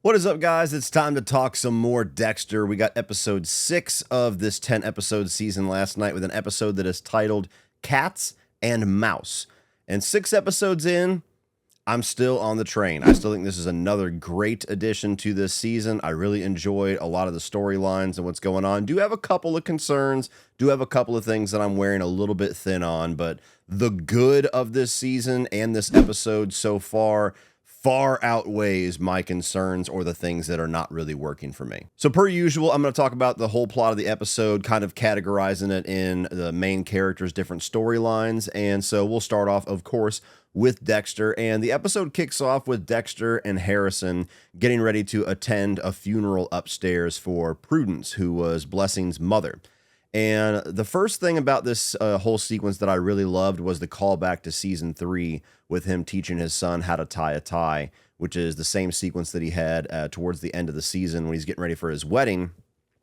What is up, guys? It's time to talk some more Dexter. We got episode 6 of this 10-episode season last night with an episode that is titled Cats and Mouse. And 6 episodes in, I'm still on the train. I still think this is another great addition to this season. I really enjoyed a lot of the storylines and what's going on. Do have a couple of concerns, do have a couple of things that I'm wearing a little bit thin on, but the good of this season and this episode so far outweighs my concerns or the things that are not really working for me. So per usual, I'm going to talk about the whole plot of the episode, kind of categorizing it in the main characters' different storylines. And so we'll start off, of course, with Dexter. And the episode kicks off with Dexter and Harrison getting ready to attend a funeral upstairs for Prudence, who was Blessing's mother. And the first thing about this whole sequence that I really loved was the callback to season 3 with him teaching his son how to tie a tie, which is the same sequence that he had towards the end of the season when he's getting ready for his wedding.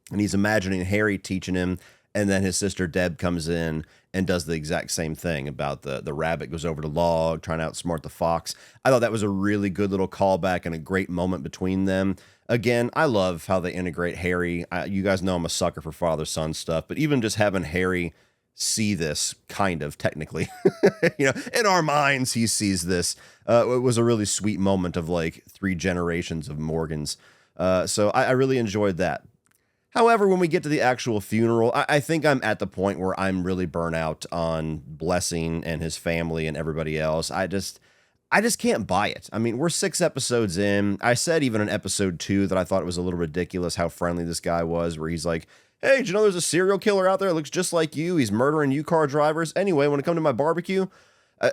And he's imagining Harry teaching him, and then his sister Deb comes in and does the exact same thing about the rabbit goes over the log, trying to outsmart the fox. I thought that was a really good little callback and a great moment between them. Again, I love how they integrate Harry. You guys know I'm a sucker for father-son stuff, but even just having Harry see this, kind of, technically, in our minds, he sees this. It was a really sweet moment of like 3 generations of Morgans. So I really enjoyed that. However, when we get to the actual funeral, I think I'm at the point where I'm really burnt out on Blessing and his family and everybody else. I just can't buy it. I mean, we're 6 episodes in. I said even in episode 2 that I thought it was a little ridiculous how friendly this guy was, where he's like, hey, did you know there's a serial killer out there that looks just like you? He's murdering U-Car drivers. Anyway, when it comes to my barbecue,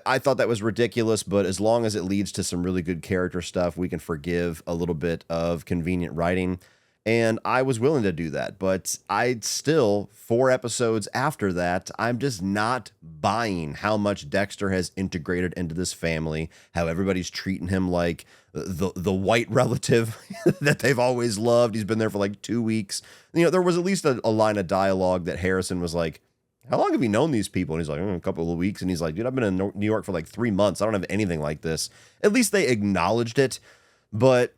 I thought that was ridiculous, but as long as it leads to some really good character stuff, we can forgive a little bit of convenient writing. And I was willing to do that, but I still, 4 episodes after that, I'm just not buying how much Dexter has integrated into this family, how everybody's treating him like the white relative that they've always loved. He's been there for like 2 weeks. There was at least a line of dialogue that Harrison was like, how long have you known these people? And he's like, a couple of weeks. And he's like, dude, I've been in New York for like 3 months. I don't have anything like this. At least they acknowledged it, but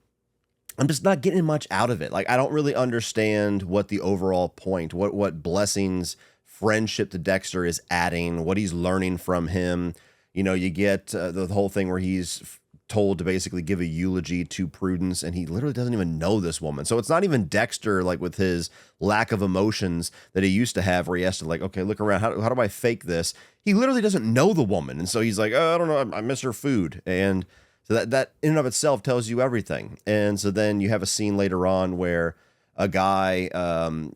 I'm just not getting much out of it. Like, I don't really understand what the overall point, what Blessing's friendship to Dexter is adding, what he's learning from him. You get the whole thing where he's told to basically give a eulogy to Prudence, and he literally doesn't even know this woman. So it's not even Dexter, like with his lack of emotions that he used to have, where he has to like, okay, look around. How do I fake this? He literally doesn't know the woman. And so he's like, oh, I don't know. I miss her food. And so that in and of itself tells you everything. And so then you have a scene later on where a guy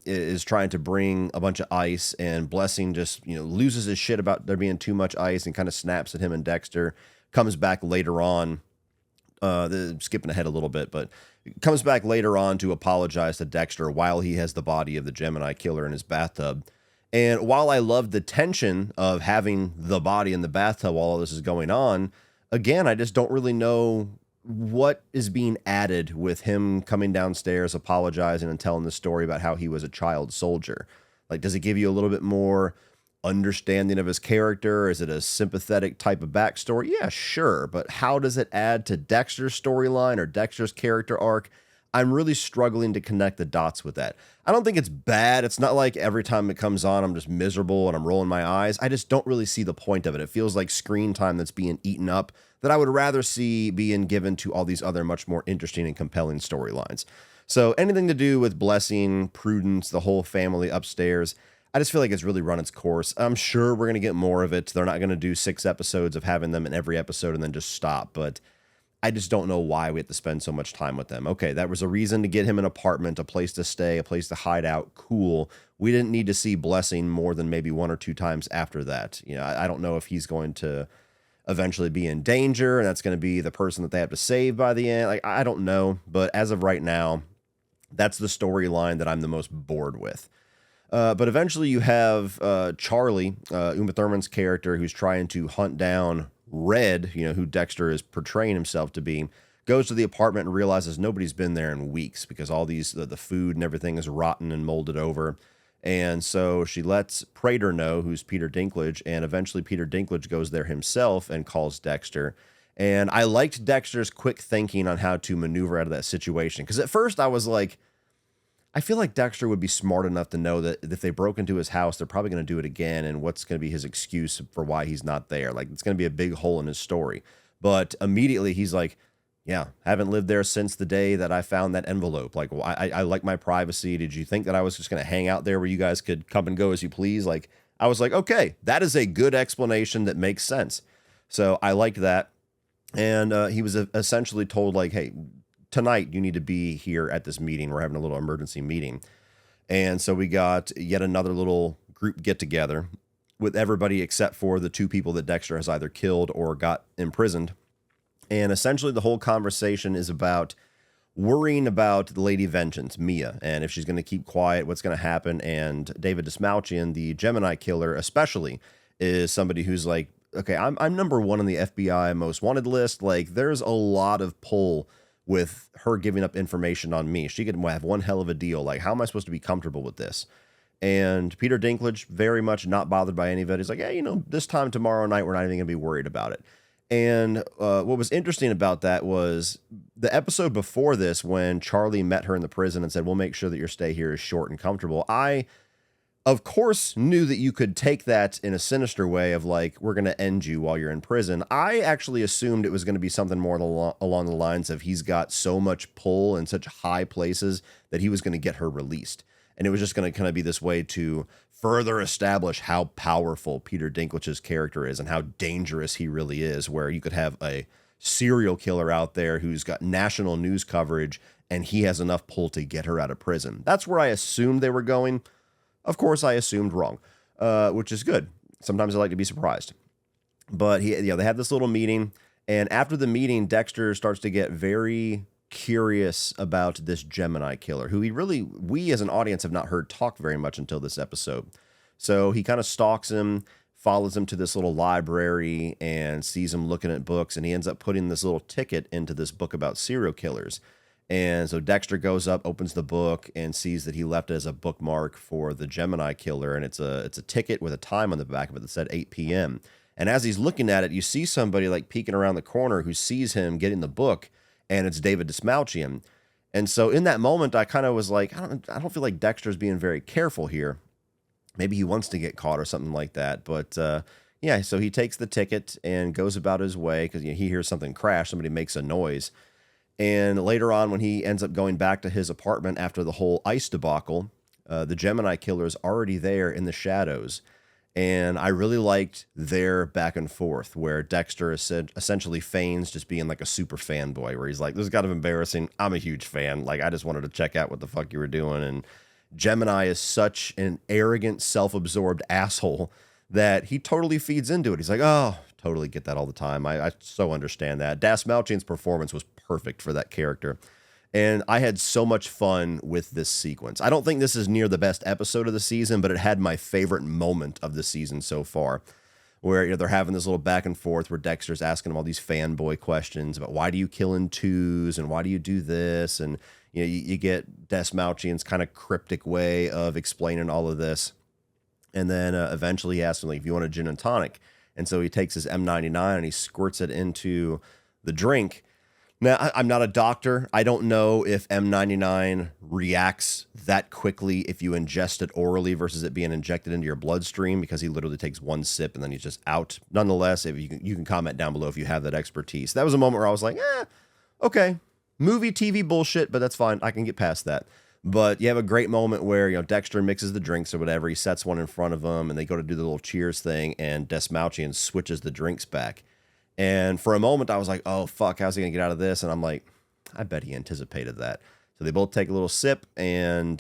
is trying to bring a bunch of ice, and Blessing just loses his shit about there being too much ice and kind of snaps at him and Dexter. Comes back later on, skipping ahead a little bit, but comes back later on to apologize to Dexter while he has the body of the Gemini Killer in his bathtub. And while I love the tension of having the body in the bathtub while all this is going on, again, I just don't really know what is being added with him coming downstairs, apologizing, and telling the story about how he was a child soldier. Like, does it give you a little bit more understanding of his character? Is it a sympathetic type of backstory? Yeah, sure. But how does it add to Dexter's storyline or Dexter's character arc? I'm really struggling to connect the dots with that. I don't think it's bad. It's not like every time it comes on, I'm just miserable and I'm rolling my eyes. I just don't really see the point of it. It feels like screen time that's being eaten up that I would rather see being given to all these other much more interesting and compelling storylines. So anything to do with Blessing, Prudence, the whole family upstairs, I just feel like it's really run its course. I'm sure we're going to get more of it. They're not going to do 6 episodes of having them in every episode and then just stop. But I just don't know why we have to spend so much time with them. Okay, that was a reason to get him an apartment, a place to stay, a place to hide out. Cool. We didn't need to see Blessing more than maybe 1 or 2 times after that. I don't know if he's going to eventually be in danger and that's going to be the person that they have to save by the end. Like, I don't know. But as of right now, that's the storyline that I'm the most bored with. But eventually you have Charlie, Uma Thurman's character, who's trying to hunt down Red, who Dexter is portraying himself to be, goes to the apartment and realizes nobody's been there in weeks because all the food and everything is rotten and molded over. And so she lets Prater know, who's Peter Dinklage, and eventually Peter Dinklage goes there himself and calls Dexter. And I liked Dexter's quick thinking on how to maneuver out of that situation. Because at first I was like, I feel like Dexter would be smart enough to know that if they broke into his house, they're probably going to do it again. And what's going to be his excuse for why he's not there? Like, it's going to be a big hole in his story. But immediately he's like, yeah, haven't lived there since the day that I found that envelope. Like, well, I like my privacy. Did you think that I was just going to hang out there where you guys could come and go as you please? Like, I was like, okay, that is a good explanation that makes sense. So I liked that. And he was essentially told, like, hey, tonight you need to be here at this meeting. We're having a little emergency meeting. And so we got yet another little group get together with everybody except for the two people that Dexter has either killed or got imprisoned. And essentially the whole conversation is about worrying about Lady Vengeance, Mia, and if she's going to keep quiet, what's going to happen. And David Dismalchian, the Gemini Killer especially, is somebody who's like, okay, I'm number one on the FBI most wanted list. Like, there's a lot of pull with her giving up information on me. She could have one hell of a deal. Like, how am I supposed to be comfortable with this? And Peter Dinklage, very much not bothered by any of it. He's like, yeah, this time tomorrow night, we're not even going to be worried about it. And what was interesting about that was the episode before this, when Charlie met her in the prison and said, we'll make sure that your stay here is short and comfortable. I, of course, knew that you could take that in a sinister way of like, we're going to end you while you're in prison. I actually assumed it was going to be something more along the lines of he's got so much pull in such high places that he was going to get her released. And it was just going to kind of be this way to further establish how powerful Peter Dinklage's character is and how dangerous he really is, where you could have a serial killer out there who's got national news coverage and he has enough pull to get her out of prison. That's where I assumed they were going. Of course, I assumed wrong, which is good. Sometimes I like to be surprised. But they had this little meeting, and after the meeting, Dexter starts to get very curious about this Gemini Killer, who we as an audience have not heard talk very much until this episode. So he kind of stalks him, follows him to this little library, and sees him looking at books, and he ends up putting this little ticket into this book about serial killers. And so Dexter goes up, opens the book, and sees that he left it as a bookmark for the Gemini Killer, and it's a ticket with a time on the back of it that said 8 p.m. And as he's looking at it, you see somebody like peeking around the corner who sees him getting the book, and it's David Dismalchian. And so in that moment, I kind of was like, I don't feel like Dexter's being very careful here. Maybe he wants to get caught or something like that. But yeah, so he takes the ticket and goes about his way because he hears something crash. Somebody makes a noise. And later on, when he ends up going back to his apartment after the whole ice debacle, the Gemini Killer is already there in the shadows. And I really liked their back and forth where Dexter essentially feigns just being like a super fanboy, where he's like, this is kind of embarrassing. I'm a huge fan. Like, I just wanted to check out what the fuck you were doing. And Gemini is such an arrogant, self-absorbed asshole that he totally feeds into it. He's like, oh, totally get that all the time. I so understand that. Dismalchian's performance was perfect for that character. And I had so much fun with this sequence. I don't think this is near the best episode of the season, but it had my favorite moment of the season so far, where they're having this little back and forth where Dexter's asking him all these fanboy questions about why do you kill in twos and why do you do this? And you get Dismalchian's kind of cryptic way of explaining all of this. And then eventually he asks him, like, if you want a gin and tonic. And so he takes his M99 and he squirts it into the drink. Now, I'm not a doctor. I don't know if M99 reacts that quickly if you ingest it orally versus it being injected into your bloodstream, because he literally takes one sip and then he's just out. Nonetheless, if you can comment down below if you have that expertise. That was a moment where I was like, okay, movie, TV bullshit, but that's fine. I can get past that. But you have a great moment where, Dexter mixes the drinks or whatever. He sets one in front of him and they go to do the little cheers thing, and Dismalchian switches the drinks back. And for a moment, I was like, oh, fuck, how's he going to get out of this? And I'm like, I bet he anticipated that. So they both take a little sip, and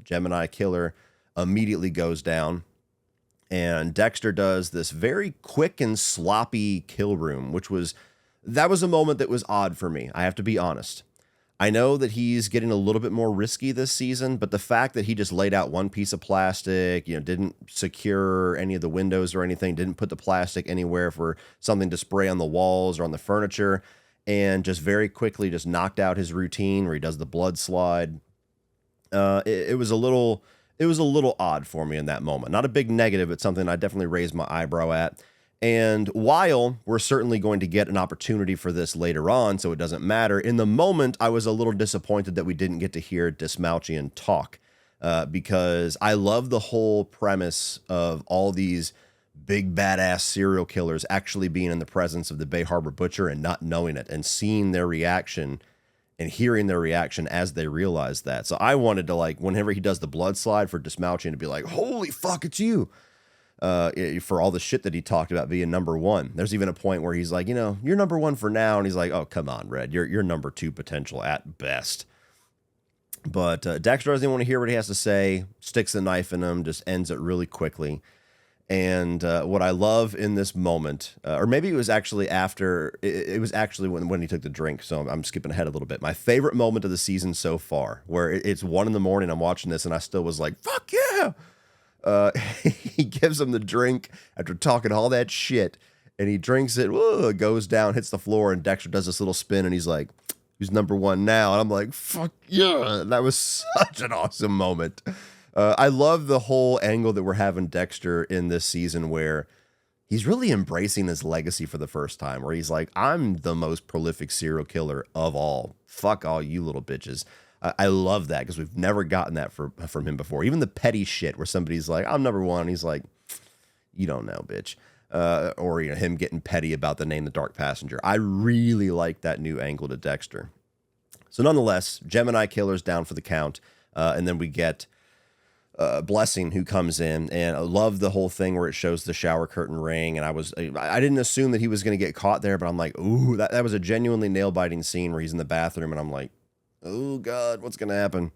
Gemini Killer immediately goes down. And Dexter does this very quick and sloppy kill room, that was a moment that was odd for me. I have to be honest. I know that he's getting a little bit more risky this season, but the fact that he just laid out one piece of plastic, didn't secure any of the windows or anything, didn't put the plastic anywhere for something to spray on the walls or on the furniture, and just very quickly just knocked out his routine where he does the blood slide. It was a little odd for me in that moment. Not a big negative, but something I definitely raised my eyebrow at. And while we're certainly going to get an opportunity for this later on, so it doesn't matter, in the moment, I was a little disappointed that we didn't get to hear Dismouchian talk, because I love the whole premise of all these big badass serial killers actually being in the presence of the Bay Harbor Butcher and not knowing it, and seeing their reaction and hearing their reaction as they realize that. So I wanted to, like, whenever he does the blood slide, for Dismouchian to be like, holy fuck, it's you. For all the shit that he talked about being number one. There's even a point where he's like, you know, you're number one for now. And he's like, oh, come on, Red. You're number two potential at best. But Dexter doesn't want to hear what he has to say, sticks the knife in him, just ends it really quickly. And what I love in this moment, or maybe it was actually after, it was actually when he took the drink, so I'm skipping ahead a little bit. My favorite moment of the season so far, where it's 1 a.m, I'm watching this, and I still was like, fuck yeah! He gives him the drink after talking all that shit, and he drinks it, it goes down, hits the floor, and Dexter does this little spin, and he's like, who's number one now? And I'm like, fuck yeah. That was such an awesome moment. I love the whole angle that we're having Dexter in this season, where he's really embracing his legacy for the first time, where he's like, I'm the most prolific serial killer of all. Fuck all you little bitches. I love that, because we've never gotten that from him before. Even the petty shit where somebody's like, I'm number one. He's like, you don't know, bitch. Or, you know, him getting petty about the name The Dark Passenger. I really like that new angle to Dexter. So nonetheless, Gemini Killer's down for the count. And then we get Blessing, who comes in, and I love the whole thing where it shows the shower curtain ring. And I didn't assume that he was going to get caught there, but I'm like, ooh, that was a genuinely nail-biting scene where he's in the bathroom, and I'm like, oh God, what's going to happen?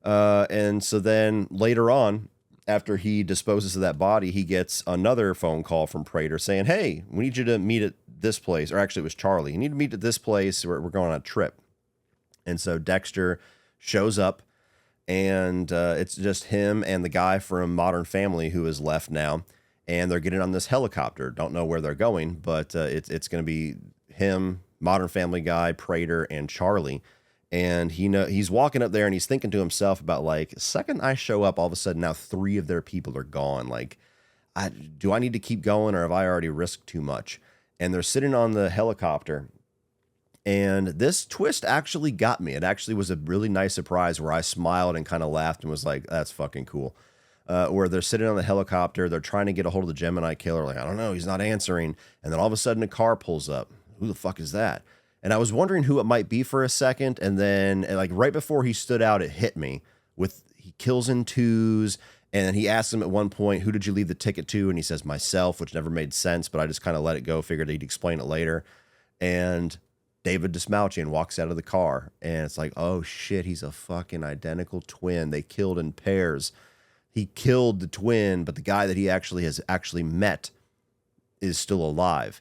And so then later on, after he disposes of that body, he gets another phone call from Prater saying, hey, we need you to meet at this place. Or actually, it was Charlie. You need to meet at this place. We're going on a trip. And so Dexter shows up, and it's just him and the guy from Modern Family who is left now. And they're getting on this helicopter. Don't know where they're going, but it's going to be him, Modern Family guy, Prater, and Charlie. And he's walking up there, and he's thinking to himself about, like, second I show up, all of a sudden now 3 of their people are gone. Like, do I need to keep going, or have I already risked too much? And they're sitting on the helicopter, and this twist actually got me. It actually was a really nice surprise, where I smiled and kind of laughed and was like, that's fucking cool. Where they're sitting on the helicopter, they're trying to get a hold of the Gemini Killer. Like, I don't know, he's not answering. And then all of a sudden a car pulls up. Who the fuck is that? And I was wondering who it might be for a second. And then, like, right before he stood out, it hit me with, he kills in 2s. And he asks him at one point, who did you leave the ticket to? And he says, myself, which never made sense, but I just kind of let it go. Figured he'd explain it later. And David Dismouchian walks out of the car, and it's like, oh shit, he's a fucking identical twin. They killed in pairs. He killed the twin, but the guy that he has met is still alive.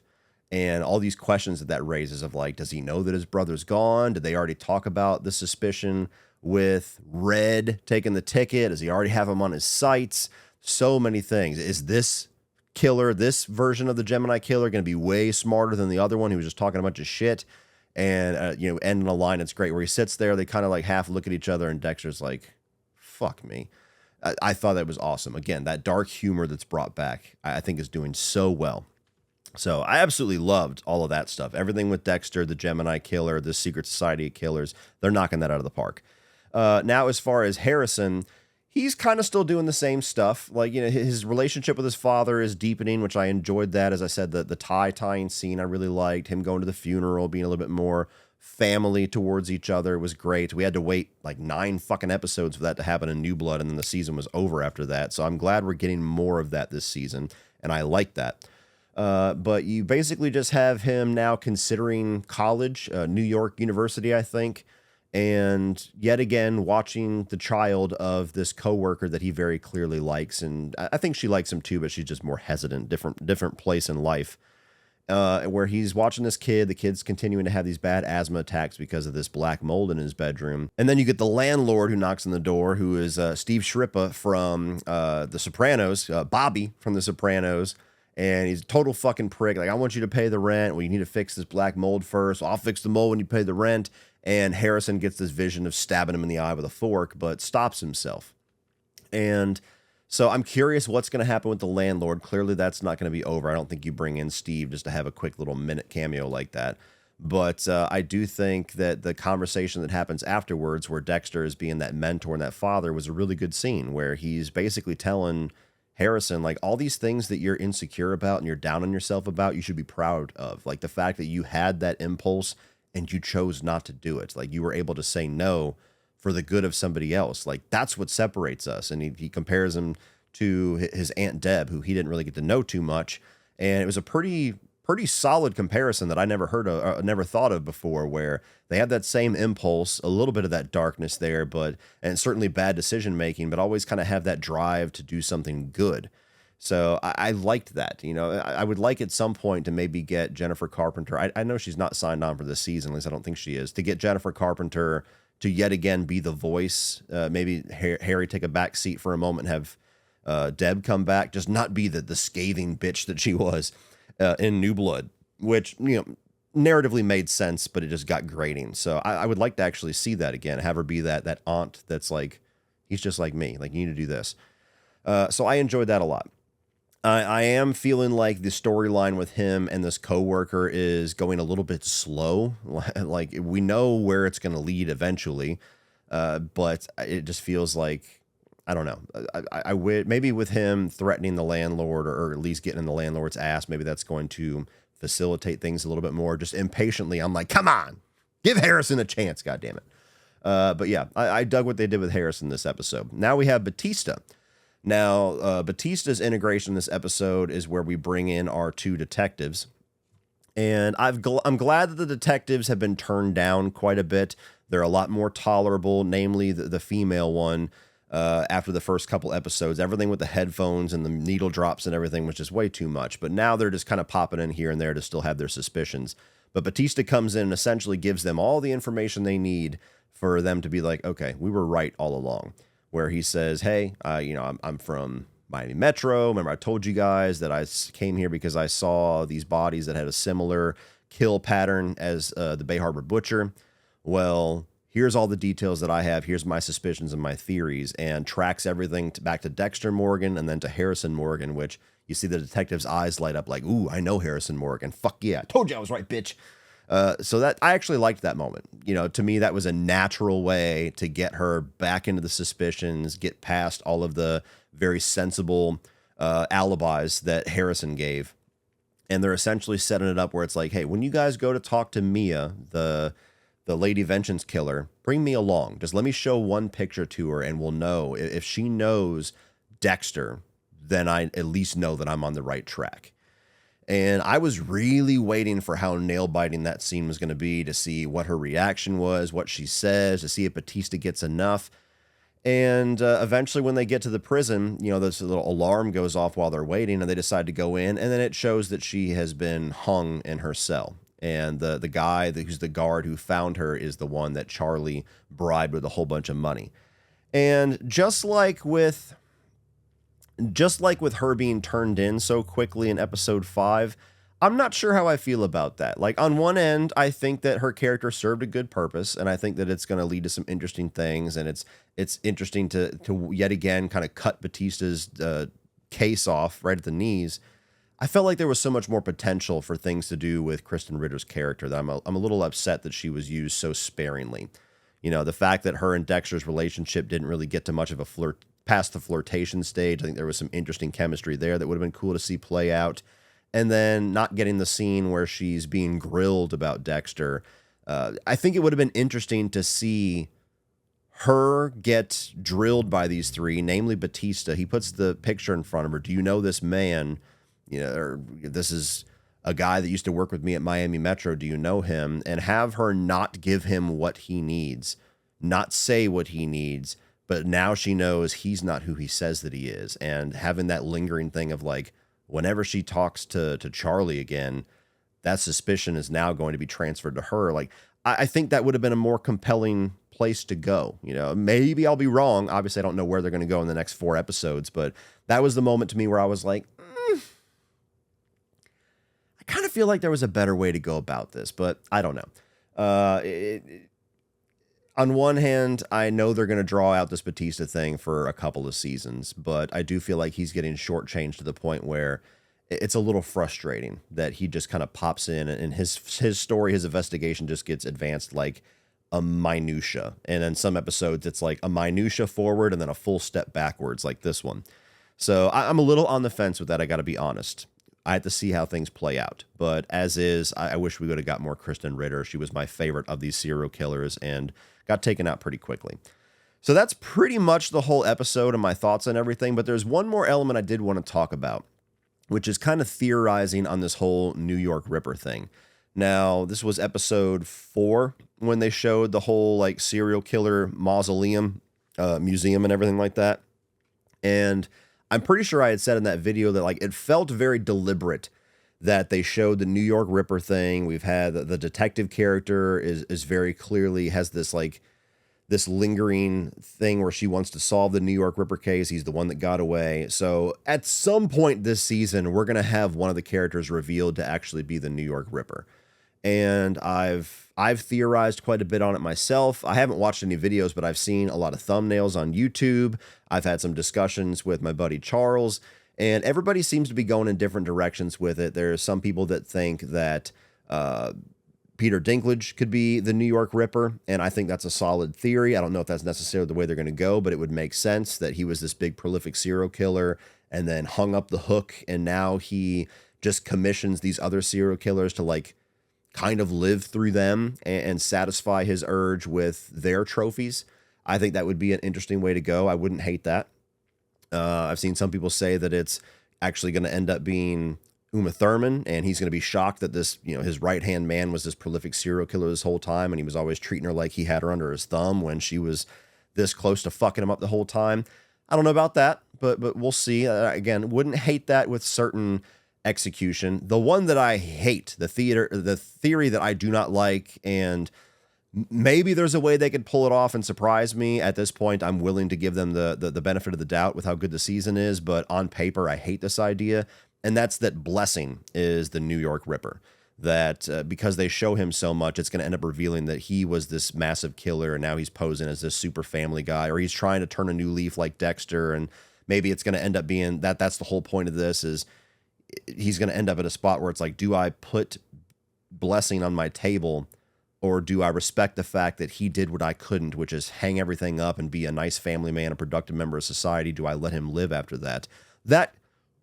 And all these questions that raises of, like, does he know that his brother's gone? Did they already talk about the suspicion with Red taking the ticket? Does he already have him on his sights? So many things. Is this killer, this version of the Gemini Killer, going to be way smarter than the other one who was just talking a bunch of shit? And, ending a line that's great, where he sits there, they kind of like half look at each other, and Dexter's like, fuck me. I thought that was awesome. Again, that dark humor that's brought back, I think is doing so well. So I absolutely loved all of that stuff. Everything with Dexter, the Gemini Killer, the Secret Society of Killers, they're knocking that out of the park. Now, as far as Harrison, he's kind of still doing the same stuff. Like, his relationship with his father is deepening, which I enjoyed that. As I said, the tie-tying scene I really liked. Him going to the funeral, being a little bit more family towards each other was great. We had to wait like 9 fucking episodes for that to happen in New Blood, and then the season was over after that. So I'm glad we're getting more of that this season, and I like that. But you basically just have him now considering college, New York University, I think, and yet again watching the child of this coworker that he very clearly likes, and I think she likes him too, but she's just more hesitant, different place in life. Where he's watching this kid, the kid's continuing to have these bad asthma attacks because of this black mold in his bedroom. And then you get the landlord who knocks on the door, who is Steve Shrippa from The Sopranos, Bobby from The Sopranos. And he's a total fucking prick. Like, I want you to pay the rent. Well, you need to fix this black mold first. Well, I'll fix the mold when you pay the rent. And Harrison gets this vision of stabbing him in the eye with a fork, but stops himself. And So I'm curious what's going to happen with the landlord. Clearly, that's not going to be over. I don't think you bring in Steve just to have a quick little minute cameo like that. But I do think that the conversation that happens afterwards, where Dexter is being that mentor and that father, was a really good scene where he's basically telling Harrison, like, all these things that you're insecure about and you're down on yourself about, you should be proud of. Like the fact that you had that impulse and you chose not to do it. Like you were able to say no for the good of somebody else. Like that's what separates us. And he compares him to his Aunt Deb, who he didn't really get to know too much. And it was a pretty solid comparison that I never heard of, never thought of before, where they have that same impulse, a little bit of that darkness there, and certainly bad decision making, but always kind of have that drive to do something good. So I liked that. I would like at some point to maybe get Jennifer Carpenter. I know she's not signed on for this season, at least I don't think she is, to get Jennifer Carpenter to yet again be the voice. Maybe Harry take a back seat for a moment and have Deb come back, just not be the scathing bitch that she was in New Blood, which, narratively made sense, but it just got grating. So I would like to actually see that again, have her be that aunt that's like, he's just like me, like you need to do this. So I enjoyed that a lot. I am feeling like the storyline with him and this coworker is going a little bit slow. Like we know where it's going to lead eventually, but it just feels like, I don't know. I would maybe with him threatening the landlord or at least getting in the landlord's ass, maybe that's going to facilitate things a little bit more. Just impatiently, I'm like, come on, give Harrison a chance, goddammit. But yeah, I dug what they did with Harrison this episode. Now we have Batista. Now, Batista's integration in this episode is where we bring in our two detectives. And I'm glad that the detectives have been turned down quite a bit. They're a lot more tolerable, namely the female one, after the first couple episodes. Everything with the headphones and the needle drops and everything was just way too much. But now they're just kind of popping in here and there to still have their suspicions. But Batista comes in and essentially gives them all the information they need for them to be like, okay, we were right all along. Where he says, hey, I'm from Miami Metro. Remember, I told you guys that I came here because I saw these bodies that had a similar kill pattern as the Bay Harbor Butcher. Well, here's all the details that I have. Here's my suspicions and my theories, and tracks everything back to Dexter Morgan and then to Harrison Morgan, which you see the detective's eyes light up like, ooh, I know Harrison Morgan. Fuck yeah. I told you I was right, bitch. So that I actually liked that moment. To me, that was a natural way to get her back into the suspicions, get past all of the very sensible alibis that Harrison gave. And they're essentially setting it up where it's like, hey, when you guys go to talk to Mia, the Lady Vengeance killer, bring me along. Just let me show one picture to her and we'll know. If she knows Dexter, then I at least know that I'm on the right track. And I was really waiting for how nail-biting that scene was going to be, to see what her reaction was, what she says, to see if Batista gets enough. And eventually when they get to the prison, this little alarm goes off while they're waiting, and they decide to go in. And then it shows that she has been hung in her cell. And the guy who's the guard who found her is the one that Charlie bribed with a whole bunch of money. And just like with her being turned in so quickly in episode 5, I'm not sure how I feel about that. Like, on one end, I think that her character served a good purpose, and I think that it's going to lead to some interesting things, and it's interesting to yet again kind of cut Batista's case off right at the knees. I felt like there was so much more potential for things to do with Kristen Ritter's character that I'm a little upset that she was used so sparingly. The fact that her and Dexter's relationship didn't really get to much of a flirt past the flirtation stage. I think there was some interesting chemistry there that would have been cool to see play out. And then not getting the scene where she's being grilled about Dexter. I think it would have been interesting to see her get drilled by these three, namely Batista. He puts the picture in front of her. Do you know this man? Or this is a guy that used to work with me at Miami Metro. Do you know him? And have her not give him what he needs, not say what he needs, but now she knows he's not who he says that he is. And having that lingering thing of like, whenever she talks to Charlie again, that suspicion is now going to be transferred to her. Like, I think that would have been a more compelling place to go. Maybe I'll be wrong. Obviously, I don't know where they're going to go in the next 4 episodes, but that was the moment to me where I was like, I kind of feel like there was a better way to go about this, but I don't know. on one hand, I know they're going to draw out this Batista thing for a couple of seasons, but I do feel like he's getting shortchanged to the point where it's a little frustrating that he just kind of pops in and his story, his investigation just gets advanced like a minutia. And then some episodes, it's like a minutia forward and then a full step backwards like this one. So I'm a little on the fence with that. I got to be honest. I had to see how things play out. But as is, I wish we would have got more Kristen Ritter. She was my favorite of these serial killers and got taken out pretty quickly. So that's pretty much the whole episode and my thoughts on everything. But there's one more element I did want to talk about, which is kind of theorizing on this whole New York Ripper thing. Now, this was episode 4 when they showed the whole like serial killer mausoleum, museum and everything like that. And I'm pretty sure I had said in that video that like it felt very deliberate that they showed the New York Ripper thing. We've had the detective character is very clearly has this like this lingering thing where she wants to solve the New York Ripper case. He's the one that got away. So at some point this season, we're going to have one of the characters revealed to actually be the New York Ripper. And I've theorized quite a bit on it myself. I haven't watched any videos, but I've seen a lot of thumbnails on YouTube. I've had some discussions with my buddy Charles, and everybody seems to be going in different directions with it. There's some people that think that Peter Dinklage could be the New York Ripper, and I think that's a solid theory. I don't know if that's necessarily the way they're going to go, but it would make sense that he was this big prolific serial killer and then hung up the hook, and now he just commissions these other serial killers to like kind of live through them and satisfy his urge with their trophies. I think that would be an interesting way to go. I wouldn't hate that. I've seen some people say that it's actually going to end up being Uma Thurman, and he's going to be shocked that this, his right-hand man was this prolific serial killer this whole time, and he was always treating her like he had her under his thumb when she was this close to fucking him up the whole time. I don't know about that, but we'll see. Again, wouldn't hate that with certain execution. The one that I hate, the theory that I do not like, and maybe there's a way they could pull it off and surprise me. At this point, I'm willing to give them the benefit of the doubt with how good the season is, but on paper, I hate this idea, and that's that Blessing is the New York Ripper. That because they show him so much, it's going to end up revealing that he was this massive killer, and now he's posing as this super family guy, or he's trying to turn a new leaf like Dexter, and maybe it's going to end up being that's the whole point of this is he's going to end up at a spot where it's like, do I put Blessing on my table, or do I respect the fact that he did what I couldn't, which is hang everything up and be a nice family man, a productive member of society? Do I let him live after that? That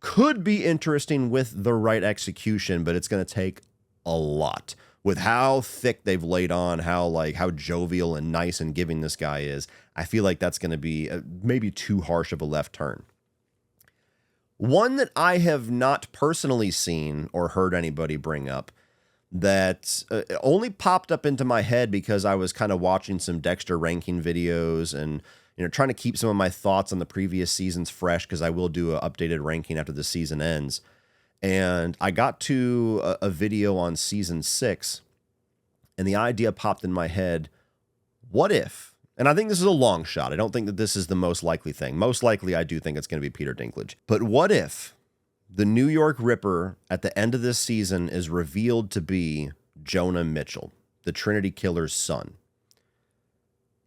could be interesting with the right execution, but it's going to take a lot with how thick they've laid on, how jovial and nice and giving this guy is. I feel like that's going to be maybe too harsh of a left turn. One that I have not personally seen or heard anybody bring up that only popped up into my head because I was kind of watching some Dexter ranking videos and trying to keep some of my thoughts on the previous seasons fresh, because I will do an updated ranking after the season ends. And I got to a video on season 6, and the idea popped in my head, what if, and I think this is a long shot, I don't think that this is the most likely thing. Most likely, I do think it's going to be Peter Dinklage. But what if the New York Ripper at the end of this season is revealed to be Jonah Mitchell, the Trinity Killer's son?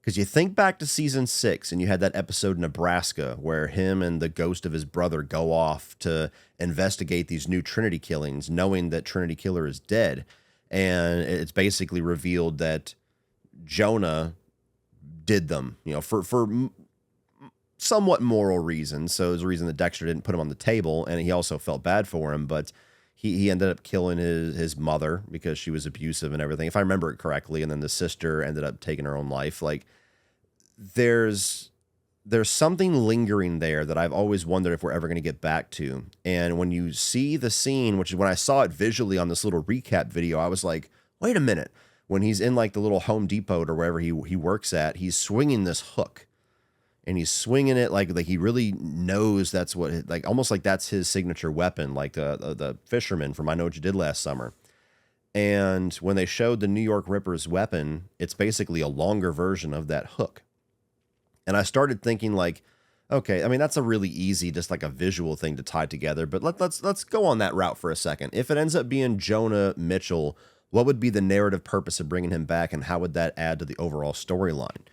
Because you think back to season 6, and you had that episode in Nebraska where him and the ghost of his brother go off to investigate these new Trinity killings, knowing that Trinity Killer is dead. And it's basically revealed that Jonah did them, for somewhat moral reasons. So there's a reason that Dexter didn't put him on the table, and he also felt bad for him, but he ended up killing his mother because she was abusive and everything, if I remember it correctly, and then the sister ended up taking her own life. Like, there's something lingering there that I've always wondered if we're ever going to get back to. And when you see the scene, which is when I saw it visually on this little recap video, I was like, wait a minute. When he's in like the little Home Depot or wherever he works at, he's swinging this hook, and he's swinging it like he really knows that's what, like almost like that's his signature weapon, like the fisherman from I Know What You Did Last Summer. And when they showed the New York Ripper's weapon, it's basically a longer version of that hook. And I started thinking like, okay, I mean, that's a really easy, just like a visual thing to tie together, but let's go on that route for a second. If it ends up being Jonah Mitchell What would be the narrative purpose of bringing him back, and how would that add to the overall storyline?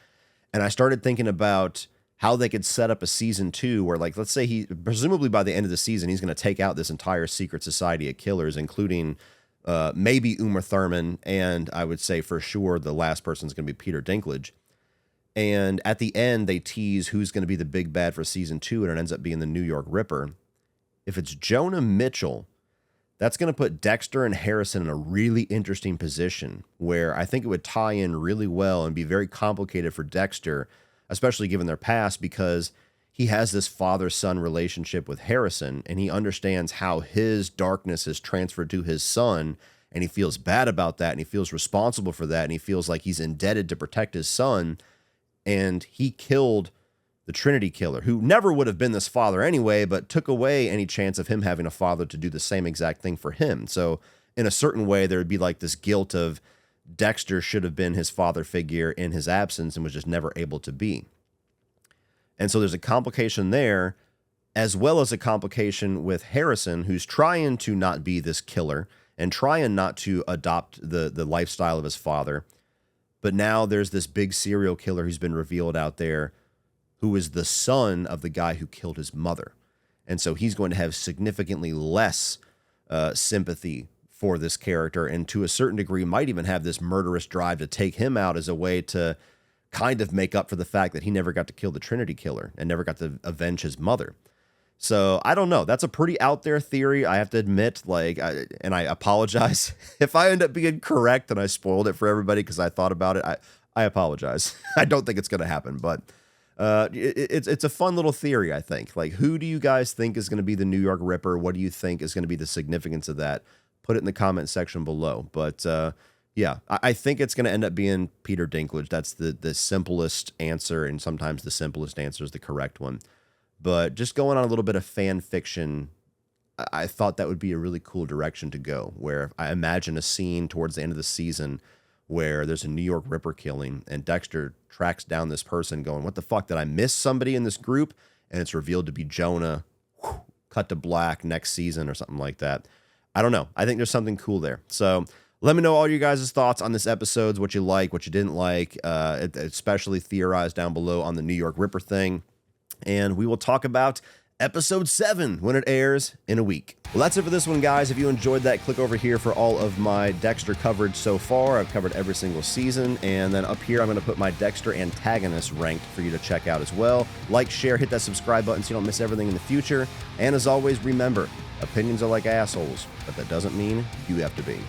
And I started thinking about how they could set up a season 2 where, like, let's say presumably by the end of the season, he's going to take out this entire secret society of killers, including maybe Uma Thurman, and I would say for sure the last person is going to be Peter Dinklage. And at the end, they tease who's going to be the big bad for season 2, and it ends up being the New York Ripper. If it's Jonah Mitchell, that's going to put Dexter and Harrison in a really interesting position where I think it would tie in really well and be very complicated for Dexter, especially given their past, because he has this father-son relationship with Harrison, and he understands how his darkness is transferred to his son, and he feels bad about that, and he feels responsible for that, and he feels like he's indebted to protect his son, and he killed the Trinity Killer, who never would have been this father anyway, but took away any chance of him having a father to do the same exact thing for him. So in a certain way, there would be like this guilt of Dexter should have been his father figure in his absence and was just never able to be. And so there's a complication there, as well as a complication with Harrison, who's trying to not be this killer and trying not to adopt the lifestyle of his father. But now there's this big serial killer who's been revealed out there, who is the son of the guy who killed his mother. And so he's going to have significantly less sympathy for this character, and to a certain degree might even have this murderous drive to take him out as a way to kind of make up for the fact that he never got to kill the Trinity Killer and never got to avenge his mother. So I don't know. That's a pretty out there theory, I have to admit. And I apologize if I end up being correct and I spoiled it for everybody because I thought about it. I apologize. I don't think it's going to happen, but it's a fun little theory, I think. Like, who do you guys think is going to be the New York Ripper? What do you think is going to be the significance of that? Put it in the comment section below. But yeah, I think it's going to end up being Peter Dinklage. That's the simplest answer, and sometimes the simplest answer is the correct one. But just going on a little bit of fan fiction, I thought that would be a really cool direction to go, where I imagine a scene towards the end of the season where there's a New York Ripper killing, and Dexter tracks down this person going, what the fuck, did I miss somebody in this group? And it's revealed to be Jonah. Whew, cut to black next season or something like that. I don't know. I think there's something cool there. So let me know all you guys' thoughts on this episode, what you like, what you didn't like, especially theorize down below on the New York Ripper thing. And we will talk about episode 7 when it airs in a week. Well, that's it for this one, guys. If you enjoyed that, click over here for all of my Dexter coverage so far. I've covered every single season. And then up here, I'm going to put my Dexter antagonist ranked for you to check out as well. Like, share, hit that subscribe button so you don't miss everything in the future. And as always, remember, opinions are like assholes, but that doesn't mean you have to be.